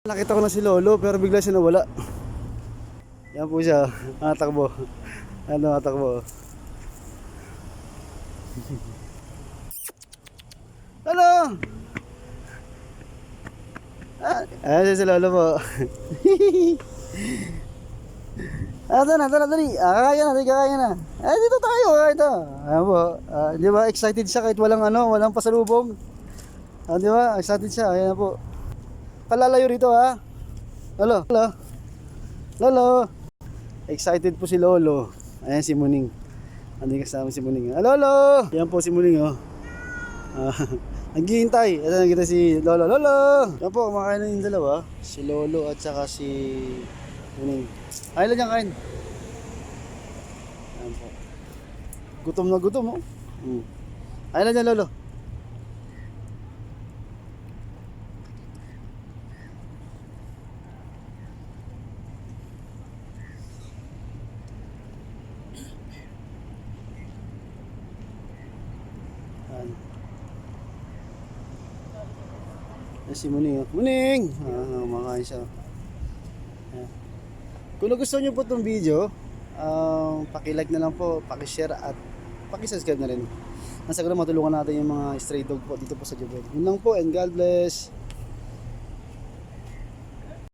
Nakita ko na si Lolo pero bigla siya nawala. Yan po siya, natakbo. Ano, natakbo. Lolo! Ayan si Lolo po. Dali. Kaya na. Dito tayo. Ito. Ayan po. Di ba, excited siya kahit walang pasalubong. Di ba, excited siya. Ayan po. Palalayo rito ha. Lolo. Excited po si Lolo. Ayan si Muning. Andun kasama si Muning. Lolo! Yan po si Muning oh. Naghihintay. Ito nakita si Lolo. Yan po, kumakain na yung dalawa. Si Lolo at saka si Muning. Kain lang dyan, kain. Yan po. Gutom na gutom oh. Kain lang dyan, Lolo. Si Muning oh. Muning! Kumakain siya. Ayan. Kung nagustuhan nyo po itong video, paki-like na lang po, paki-share at paki-subscribe na rin. Nasa ko na matulungan natin yung mga stray dog po dito po sa Jubel. Yun lang po and God bless.